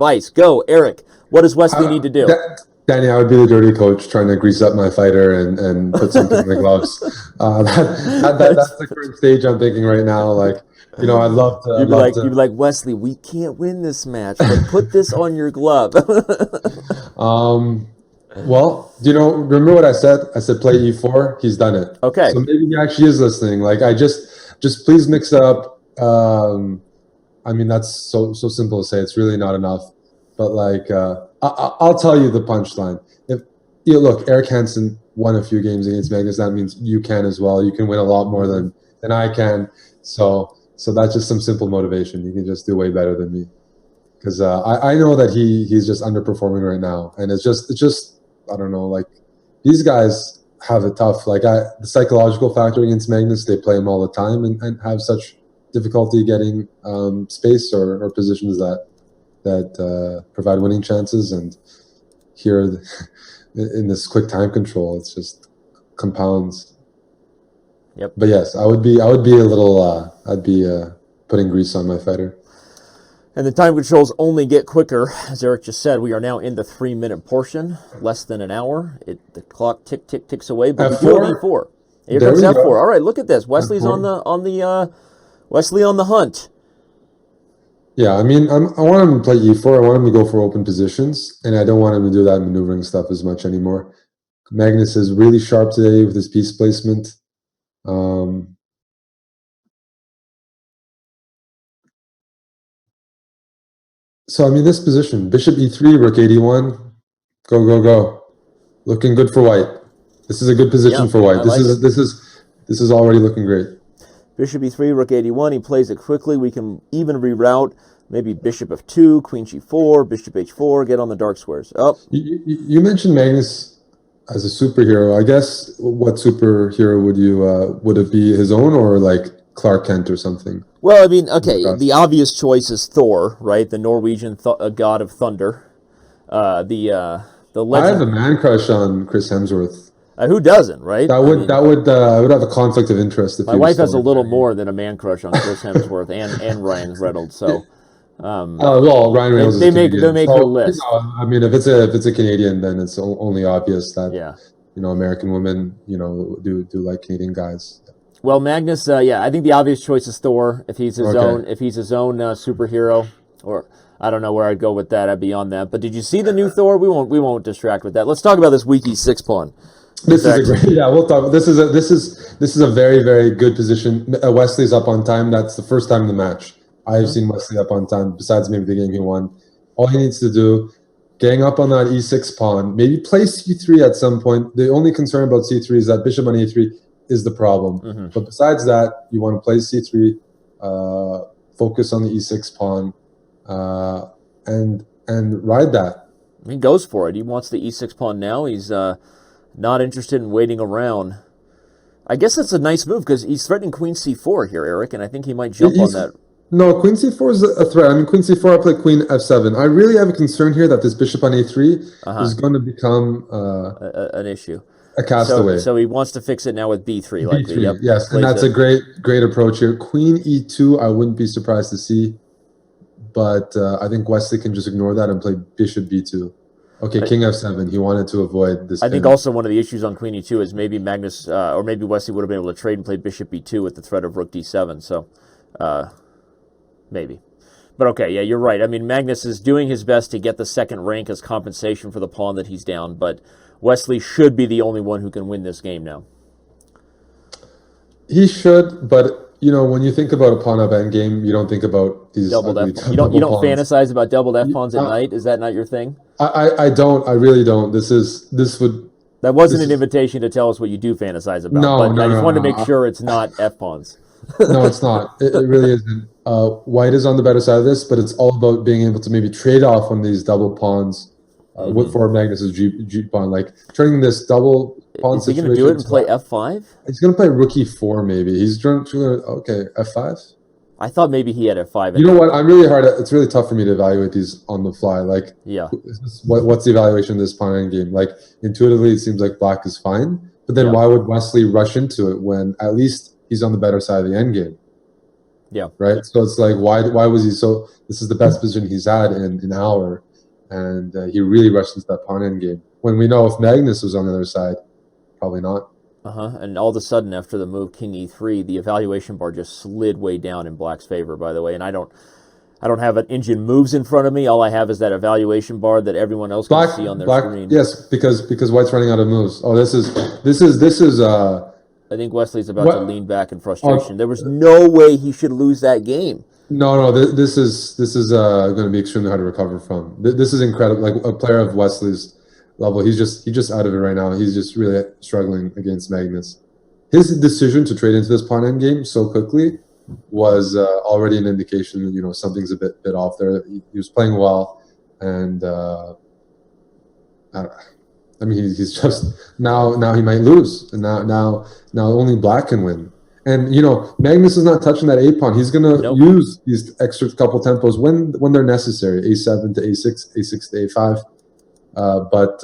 advice. Go, Eric. What does Wesley need to do? Danny, I would be the dirty coach trying to grease up my fighter and put something in the gloves. That's the current stage I'm thinking right now. Like, I'd love to. You'd be like, Wesley, we can't win this match, but put this on your glove. Well, remember what I said? I said play e4. He's done it. Okay. So maybe he actually is listening. Like, I just please mix it up. I mean, that's so simple to say. It's really not enough. But like, I'll tell you the punchline. If look, Eric Hansen won a few games against Magnus. That means you can as well. You can win a lot more than I can. So that's just some simple motivation. You can just do way better than me. Because I know that he's just underperforming right now, and it's just I don't know. Like, these guys have it tough. Like, the psychological factor against Magnus, they play him all the time and have such difficulty getting space or positions that provide winning chances. And here, in this quick time control, it's just compounds. Yep. But yes, I would be a little. I'd be putting grease on my fighter. And the time controls only get quicker. As Eric just said, we are now in the 3-minute portion, less than an hour. The clock ticks away, but F4? we do have E4. Here comes F4. All right, look at this. Wesley's F4. Wesley on the hunt. Yeah, I mean, I want him to play e4. I want him to go for open positions, and I don't want him to do that maneuvering stuff as much anymore. Magnus is really sharp today with his piece placement. So, I mean, this position, bishop e3, rook 81, go. Looking good for white. This is a good position for white. This is already looking great. Bishop e3, rook 81. He plays it quickly. We can even reroute. Maybe bishop f2, queen g4, bishop h4. Get on the dark squares. Oh, you mentioned Magnus as a superhero. I guess what superhero would it be? His own, or like Clark Kent or something? Well, I mean, okay, the obvious choice is Thor, right? The Norwegian god of thunder. The legend. I have a man crush on Chris Hemsworth. Who doesn't, right? I would have a conflict of interest. If my wife has a little more than a man crush on Chris Hemsworth and Ryan Reynolds. So, well, Ryan Reynolds. They make her list. I mean, if it's a Canadian, then it's only obvious that American women do like Canadian guys. Well, Magnus, I think the obvious choice is Thor. If he's his own superhero, or I don't know where I'd go with that. I'd be on that. But did you see the new Thor? We won't distract with that. Let's talk about this weak e6 pawn. This is a great. Yeah, we'll talk. This is a very, very good position. Wesley's up on time. That's the first time in the match I've seen Wesley up on time. Besides maybe the game he won, all he needs to do, gang up on that e6 pawn. Maybe play c3 at some point. The only concern about c3 is that bishop on e3 is the problem. But besides that, you want to play c3, focus on the e6 pawn, and ride that. He goes for it. He wants the e6 pawn now. He's not interested in waiting around. I guess that's a nice move because he's threatening queen c4 here, Eric, and I think he might jump on that. No, queen c4 is a threat. I mean, queen c4, I play queen f7. I really have a concern here that this bishop on a3 is going to become an issue. A castaway. So he wants to fix it now with b3, likely. B3, yes, and that's a great approach here. Queen e2, I wouldn't be surprised to see, but I think Wesley can just ignore that and play bishop b2. Okay, king f7. He wanted to avoid this. I think also one of the issues on queen e2 is maybe Magnus or maybe Wesley would have been able to trade and play bishop b2 with the threat of rook d7. So maybe. But okay, yeah, you're right. I mean, Magnus is doing his best to get the second rank as compensation for the pawn that he's down, but Wesley should be the only one who can win this game now. He should, but when you think about a pawn up endgame, you don't think about these doubled F. You don't fantasize about doubled F pawns at night. Is that not your thing? I don't. I really don't. That wasn't an invitation to tell us what you do fantasize about. I just wanted to make sure it's not F pawns. No, it's not. It really isn't. White is on the better side of this, but it's all about being able to maybe trade off on these double pawns for Magnus's G pawn, like turning this double pawn situation. Is he going to do it and play f5? He's going to play rook e4 maybe. He's going to okay, f5. I thought maybe he had f5. You know what? I'm really hard. It's really tough for me to evaluate these on the fly. Like, what's the evaluation of this pawn endgame? Like, intuitively, it seems like black is fine, but then why would Wesley rush into it when at least he's on the better side of the endgame? Yeah. Right. So it's like, why was he so? This is the best position he's had in an hour, and he really rushed into that pawn end game. When we know if Magnus was on the other side, probably not. And all of a sudden, after the move King E3, the evaluation bar just slid way down in Black's favor. By the way, and I don't have an engine moves in front of me. All I have is that evaluation bar that everyone else can see on their screen. Yes, because White's running out of moves. Oh, this is. I think Wesley's about to lean back in frustration. There was no way he should lose that game. No. This is going to be extremely hard to recover from. This is incredible. Like a player of Wesley's level, he's just out of it right now. He's just really struggling against Magnus. His decision to trade into this pawn end game so quickly was already an indication that something's a bit off there. He was playing well, and I mean he's just now he might lose, and now only Black can win. And Magnus is not touching that A pawn. He's gonna use these extra couple tempos when they're necessary. A7 to A6, A6 to A5. But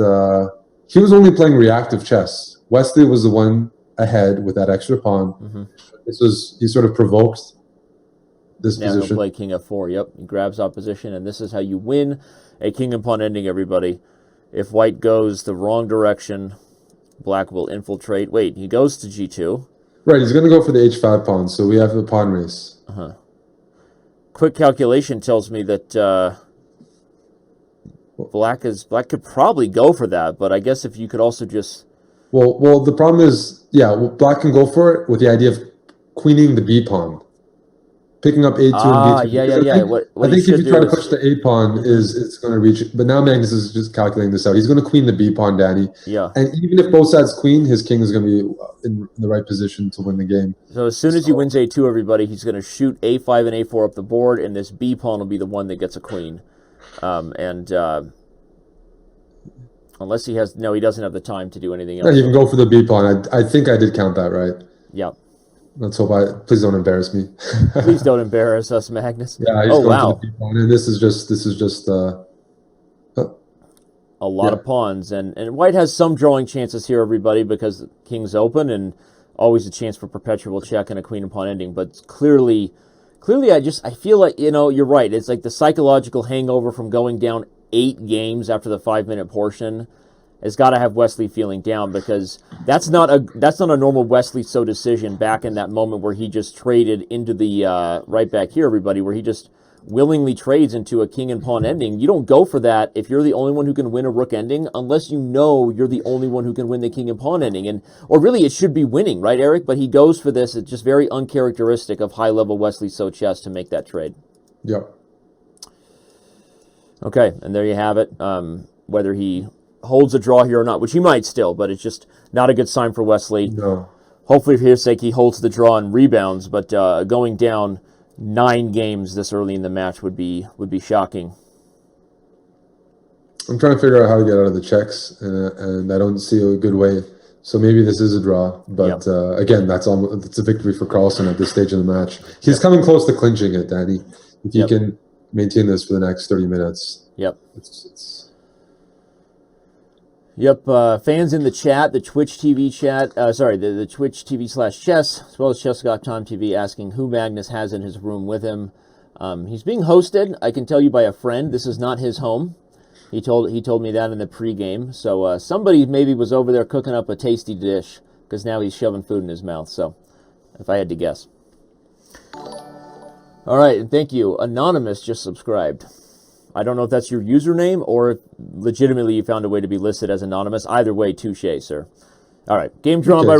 he was only playing reactive chess. Wesley was the one ahead with that extra pawn. He sort of provoked this position. He'll play King F4. Yep, he grabs opposition, and this is how you win a king and pawn ending. Everybody, if White goes the wrong direction, Black will infiltrate. Wait, he goes to G2. Right, he's going to go for the H5 pawn. So we have the pawn race. Quick calculation tells me that Black could probably go for that, but I guess if you could also just well the problem is Black can go for it with the idea of queening the B pawn, picking up A2 and B2. I think if you try to push the A pawn, it's going to reach it. But now Magnus is just calculating this out. He's going to queen the B pawn, Danny. Yeah. And even if both sides queen, his king is going to be in the right position to win the game. So as soon as he wins A2, everybody, he's going to shoot A5 and A4 up the board, and this B pawn will be the one that gets a queen. Unless he doesn't have the time to do anything else. Yeah, you can go for the B pawn. I think I did count that right. Yeah. Let's hope please don't embarrass me. Please don't embarrass us, Magnus. Yeah, he's going for the B pawn, and this is just a lot of pawns, and White has some drawing chances here, everybody, because the king's open and always a chance for perpetual check and a queen and pawn ending. But clearly, I feel like you're right. It's like the psychological hangover from going down 8 games after the 5-minute portion has got to have Wesley feeling down, because that's not a normal Wesley so decision back in that moment where he just traded into the right back here, everybody, where he just willingly trades into a king and pawn ending. You don't go for that if you're the only one who can win a rook ending, unless you're the only one who can win the king and pawn ending. Or really it should be winning, right, Eric? But he goes for this. It's just very uncharacteristic of high-level Wesley so chess to make that trade. Yep. Okay, and there you have it. Whether he holds a draw here or not, which he might still, but it's just not a good sign for Wesley. No. Hopefully, for his sake, he holds the draw and rebounds, but going down 9 games this early in the match would be shocking. I'm trying to figure out how to get out of the checks, and I don't see a good way. So maybe this is a draw, but again, it's a victory for Carlsen at this stage of the match. He's coming close to clinching it, Danny. If he can maintain this for the next 30 minutes. Yep. Fans in the chat, the Twitch TV chat, the Twitch TV/chess, as well as Chess.com TV, asking who Magnus has in his room with him. He's being hosted, I can tell you, by a friend. This is not his home. He told me that in the pregame. So somebody maybe was over there cooking up a tasty dish, because now he's shoving food in his mouth. So, if I had to guess. All right, and thank you. Anonymous just subscribed. I don't know if that's your username or if legitimately you found a way to be listed as anonymous. Either way, touche, sir. All right, game drawn by